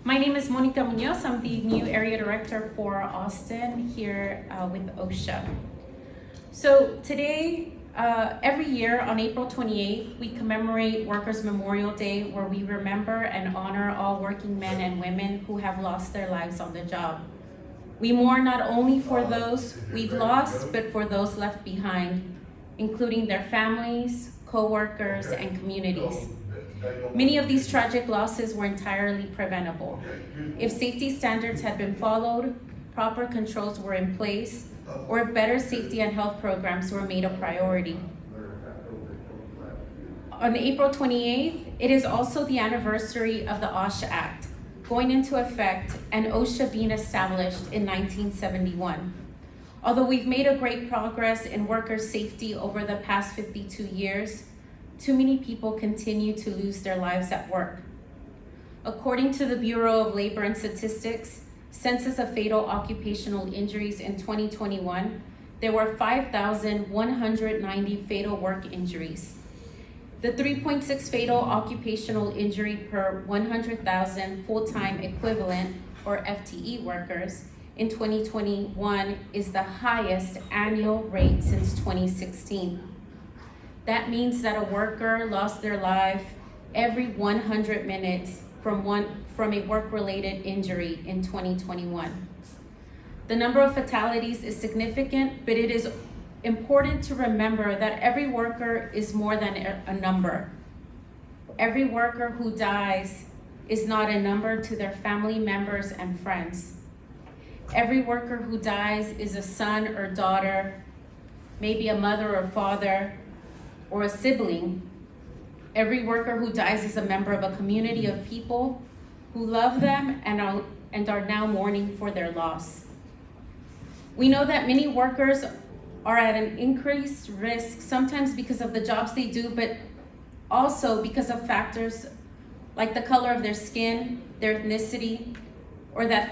My name is Munoz. I'm the new area director for Austin here with OSHA. So today, every year on April 28th, we commemorate Workers' Memorial Day, where we remember and honor all working men and women who have lost their lives on the job. We mourn not only for those we've lost, but for those left behind, including their families, co-workers, and communities. Many of these tragic losses were entirely preventable. If safety standards had been followed, proper controls were in place, or if better safety and health programs were made a priority. On April 28th, it is also the anniversary of the OSHA Act going into effect and OSHA being established in 1971. Although we've made a great progress in worker safety over the past 52 years, too many people continue to lose their lives at work. According to the Bureau of Labor and Statistics, Census of Fatal Occupational Injuries in 2021, there were 5,190 fatal work injuries. The 3.6 fatal occupational injury per 100,000 full-time equivalent, or FTE workers, in 2021 is the highest annual rate since 2016. That means that a worker lost their life every 100 minutes from a work-related injury in 2021. The number of fatalities is significant, but it is important to remember that every worker is more than a number. Every worker who dies is not a number to their family members and friends. Every worker who dies is a son or daughter, maybe a mother or father, or a sibling. Every worker who dies is a member of a community of people who love them and are now mourning for their loss. We know that many workers are at an increased risk, sometimes because of the jobs they do, but also because of factors like the color of their skin, their ethnicity, or the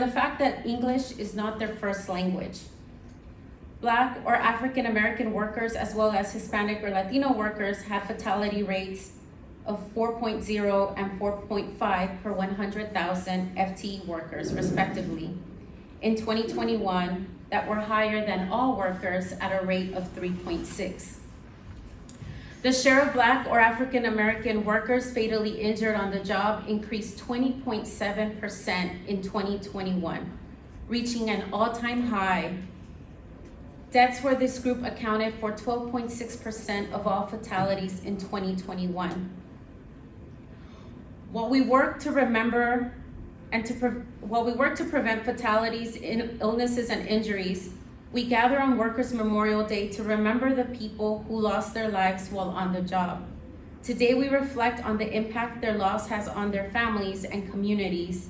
fact that English is not their first language. Black or African American workers, as well as Hispanic or Latino workers, have fatality rates of 4.0 and 4.5 per 100,000 FTE workers, respectively, in 2021, that were higher than all workers at a rate of 3.6. The share of Black or African American workers fatally injured on the job increased 20.7% in 2021, reaching an all-time high. Deaths for this group accounted for 12.6% of all fatalities in 2021. While we work to remember and to prevent fatalities, illnesses, and injuries, we gather on Workers' Memorial Day to remember the people who lost their lives while on the job. Today, we reflect on the impact their loss has on their families and communities,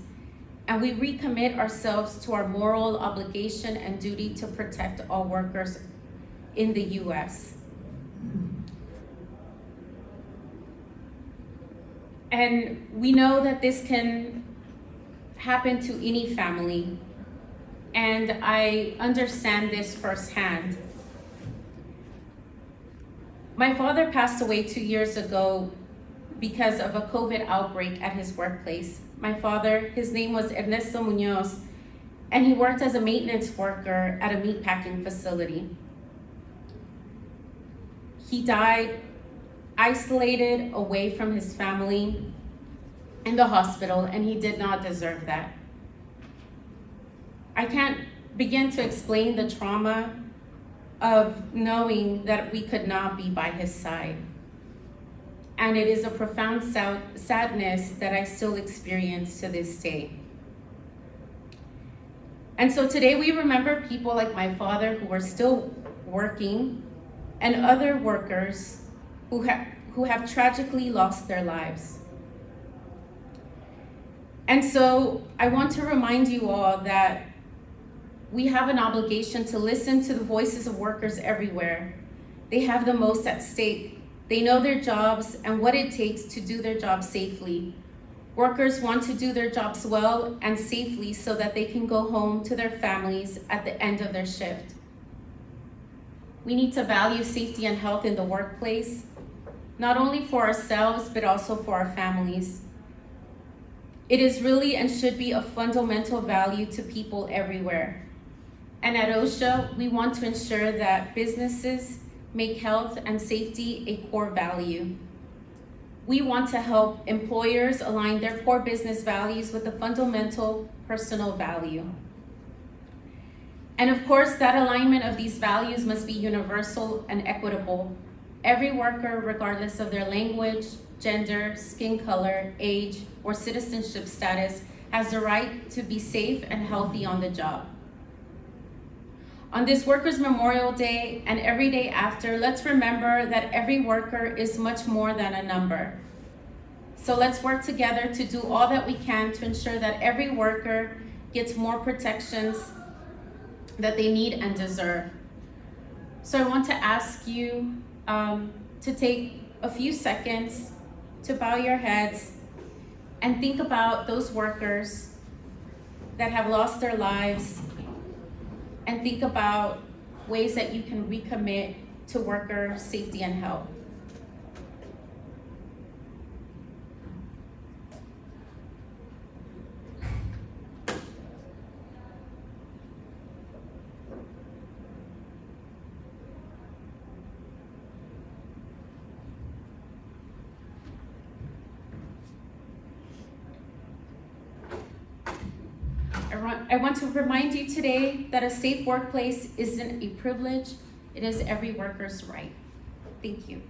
and we recommit ourselves to our moral obligation and duty to protect all workers in the U.S. And we know that this can happen to any family, and I understand this firsthand. My father passed away 2 years ago because of a COVID outbreak at his workplace. My father, his name was Ernesto Munoz, and he worked as a maintenance worker at a meatpacking facility. He died isolated away from his family in the hospital, and he did not deserve that. I can't begin to explain the trauma of knowing that we could not be by his side. And it is a profound sadness that I still experience to this day. And so today we remember people like my father who are still working, and other workers who have tragically lost their lives. And so I want to remind you all that we have an obligation to listen to the voices of workers everywhere. They have the most at stake. They know their jobs and what it takes to do their jobs safely. Workers want to do their jobs well and safely so that they can go home to their families at the end of their shift. We need to value safety and health in the workplace, not only for ourselves, but also for our families. It is really and should be a fundamental value to people everywhere. And at OSHA, we want to ensure that businesses make health and safety a core value. We want to help employers align their core business values with a fundamental personal value. And of course, that alignment of these values must be universal and equitable. Every worker, regardless of their language, gender, skin color, age, or citizenship status, has the right to be safe and healthy on the job. On this Workers' Memorial Day and every day after, let's remember that every worker is much more than a number. So let's work together to do all that we can to ensure that every worker gets more protections that they need and deserve. So I want to ask you to take a few seconds to bow your heads and think about those workers that have lost their lives, and think about ways that you can recommit to worker safety and health. I want to remind you today that a safe workplace isn't a privilege, it is every worker's right. Thank you.